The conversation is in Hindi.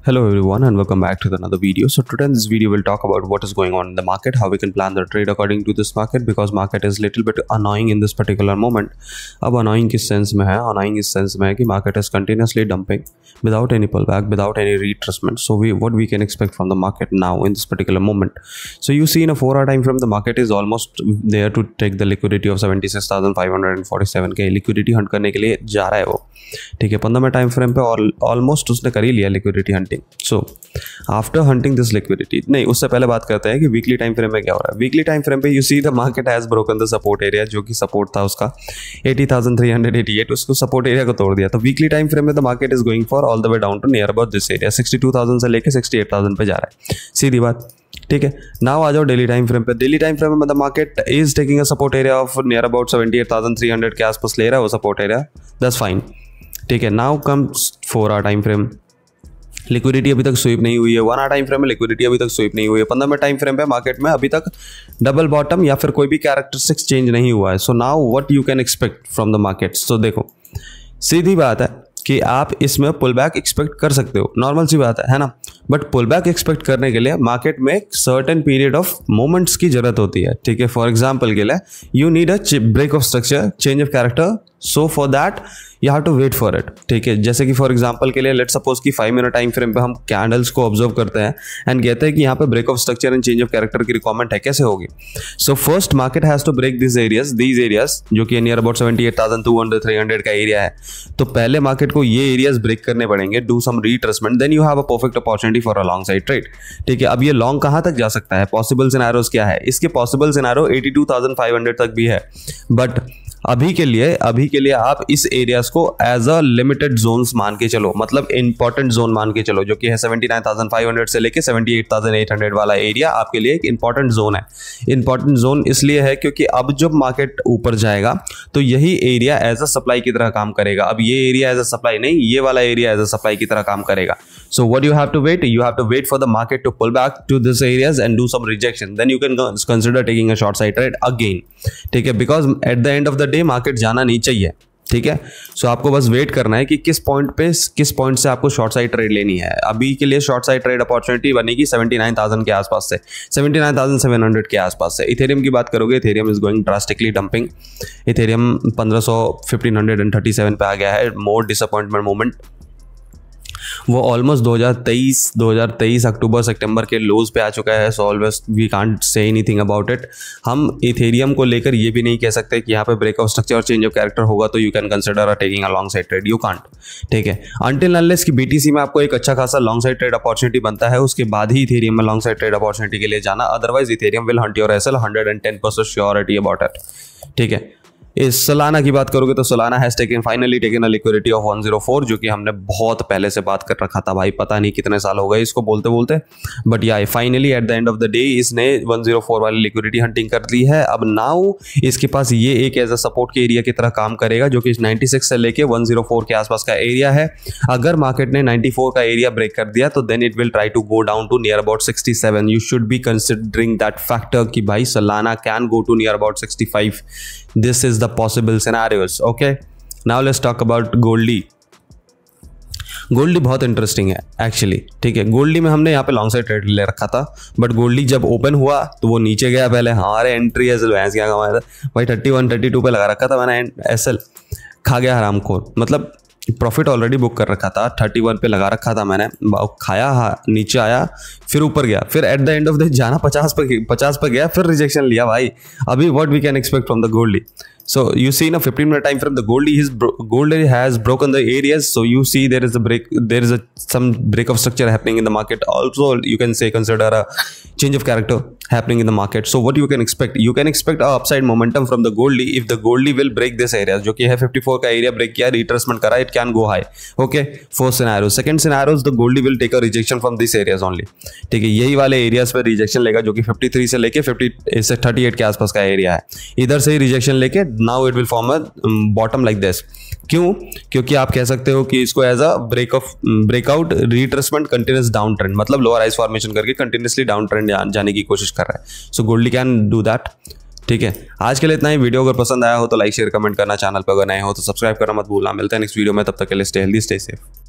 Hello everyone and welcome back to another video. So today in this video we'll talk about what is going on in the market, how we can plan the trade according to this market because market is little bit annoying in this particular moment. अब annoying किस sense में है? Annoying इस sense में है कि market is continuously dumping without any pullback, without any retracement. So what we can expect from the market now in this particular moment. So you see in a 4-hour time frame the market is almost there to take the liquidity of 76,547 liquidity hunt करने के लिए जा रहा है वो. ठीक है, 15 मिनट टाइम फ्रेम पे ऑलमोस्ट उसने कर ही लिया liquidity hunting. So after hunting this liquidity, नहीं उससे पहले बात करते हैं कि वीकली टाइम फ्रेम में क्या हो रहा है. वीकली टाइम फ्रेम पे you see the market has broken the support area, जो कि सपोर्ट था उसका 80,388, उसको सपोर्ट एरिया को तोड़ दिया. तो वीकली टाइम फ्रेम में the market is going for all the way down to near about this area. 62,000 से लेकर 68,000 पे जा रहा है, सीधी बात. ठीक है, नाउ आ जाओ डेली टाइम फ्रेम पे. डेली टाइम फ्रेम में the market is taking a support area of near about 78,300 के आसपास ले रहा है वो सपोर्ट एरिया. That's fine. ठीक है, now comes 4 hour time frame. Liquidity अभी तक स्वीप नहीं हुई है. 1 आवर टाइम फ्रेम में लिक्विडिटी अभी तक स्वीप नहीं हुई है. 15 मिनट टाइम फ्रेम पे मार्केट में अभी तक डबल बॉटम या फिर कोई भी कैरेक्टरिस्टिक्स चेंज नहीं हुआ है. So now what you can expect from the market. So देखो, सीधी बात है कि आप इसमें पुल बैक एक्सपेक्ट कर सकते हो, नॉर्मल सी बात है ना. बट पुल बैक एक्सपेक्ट करने के लिए मार्केट में एक सर्टेन पीरियड ऑफ मोमेंट्स की जरूरत होती है. ठीक है, फॉर एग्जांपल के लिए you need a break of structure, change of character. So for that you have to wait for it. ठीक है, जैसे कि फॉर एग्जांपल के लिए लेट्स सपोज कि 5 मिनट टाइम फ्रेम पे हम कैंडल्स को ऑब्जर्व करते हैं एंड कहते हैं कि यहाँ पे break of structure and change of character की रिक्वायरमेंट है. कैसे होगी? So first market has to break these areas जो कि नियर अबाउट 78,200 300 का एरिया है. तो पहले मार्केट को ये एरियाज ब्रेक करने पड़ेंगे, do some retracement, then you have a perfect opportunity for a long side trade. ठीक है, अब ये लॉन्ग कहाँ तक जा सकता है? पॉसिबल सिनेरियोज क्या है इसके? पॉसिबल सिनेरियो 82,500 तक भी है. बट अभी के लिए आप इस एरियाज को एज अ लिमिटेड जोन्स मान के चलो, मतलब इंपॉर्टेंट जोन मान के चलो, जो कि है 79,500 से लेके 78,800 वाला एरिया आपके लिए एक इंपॉर्टेंट जोन है. इंपॉर्टेंट जोन इसलिए है क्योंकि अब जब मार्केट ऊपर जाएगा तो यही एरिया एज अ सप्लाई की तरह काम करेगा. अब ये एरिया एज अ सप्लाई नहीं, ये वाला एरिया एज अ सप्लाई की तरह काम करेगा. So what you have to wait? You have to wait for the market to pull back to this areas and do some rejection, then you can consider taking a short side trade again. ठीक है, because at the end of the day market जाना नहीं चाहिए. ठीक है, सो आपको बस वेट करना है कि किस पॉइंट से आपको शॉर्ट साइड ट्रेड लेनी है. अभी के लिए शॉर्ट साइड ट्रेड अपॉर्चुनिटी बनेगी 79,000 के आसपास से, 79,700 के आसपास से. इथेरियम की बात करोगे, Ethereum is going drastically dumping. Ethereum 1537 पे आ गया है. More disappointment moment. वो ऑलमोस्ट 2023 अक्टूबर सितंबर के लोज पे आ चुका है. So always we can't say anything about it. हम इथेरियम को लेकर ये भी नहीं कह सकते कि यहाँ पे ब्रेक ऑफ स्ट्रक्चर और चेंज ऑफ कैरेक्टर होगा तो you can consider taking a long side trade. You can't. ठीक है, अनटिल अनलेस की बीटीसी में आपको एक अच्छा खासा लॉन्ग साइड ट्रेड अपॉर्चुनिटी बनता है, उसके बाद ही इथेरियम में लॉन्ग साइड ट्रेड अपॉर्चुनिटी के लिए जाना. Otherwise Ethereum will hunt your SL 110% surety about it. ठीक है, इस सोलाना की बात करोगे तो Solana has finally taken a liquidity of 104, जो कि हमने बहुत पहले से बात कर रखा था भाई, पता नहीं कितने साल हो गए इसको बोलते बोलते. बट या finally at the end of the day इसने 104 वाली लिक्विडिटी हंटिंग कर ली है. अब नाउ इसके पास ये एक एज अ सपोर्ट के एरिया की तरह काम करेगा, जो कि 96 से लेके 104 के आसपास का एरिया है. अगर मार्केट ने 94 का एरिया ब्रेक कर दिया तो then it will try to go down to near about 67. You should be considering that factor कि भाई Solana can go to near about 65. This is the possible scenarios. Okay, now let's talk about goldy. Goldy बहुत इंटरेस्टिंग है एक्चुअली. ठीक है, गोल्डी में हमने यहाँ पे लॉन्ग साइड ट्रेड ले रखा था, बट गोल्डी जब ओपन हुआ तो वो नीचे गया पहले. हमारे एंट्री एस भैंस क्या कमाया था भाई, 31 32 पे लगा रखा था मैंने. एसएल खा गया हरामखोर, मतलब प्रॉफिट ऑलरेडी बुक कर रखा था, 31 पे लगा रखा था मैंने, खाया, नीचे आया, फिर ऊपर गया, फिर at the end of the जाना 50 पे गया, फिर रिजेक्शन लिया भाई. अभी what we can expect from the goldy? So you see in a 15 minute time frame the gold has broken the areas. So you see there is a break, some break of structure happening in the market. Also you can say consider a change of character happening in the market. So what you can expect? You can expect a upside momentum from the goldie if the goldie will break this area, जो कि है 54 का एरिया ब्रेक किया, रिट्रेसमेंट करा, it can go high. Okay, first scenario. Second scenario the goldie will take a rejection from these areas only. ठीक है, यही वाले एरियाज पे रिजेक्शन लेगा, जो कि 53 से लेके 38 के आसपास का एरिया है. इधर से ही रिजेक्शन लेके now it will form a bottom like this. क्यों? क्योंकि आप कह सकते हो कि इसको as a breakout retracement continues down trend, मतलब लोअर राइज फॉर्मेशन करके कंटिन्यूसली डाउन ट्रेंड जाने की कोशिश कर रहा है. So goldy can do that. ठीक है, आज के लिए इतना ही. वीडियो अगर पसंद आया हो तो लाइक शेयर कमेंट करना, चैनल पर अगर नए हो तो सब्सक्राइब करना मत भूलना. मिलते हैं नेक्स्ट वीडियो में, तब तक के लिए स्टे हेल्दी, स्टे सेफ.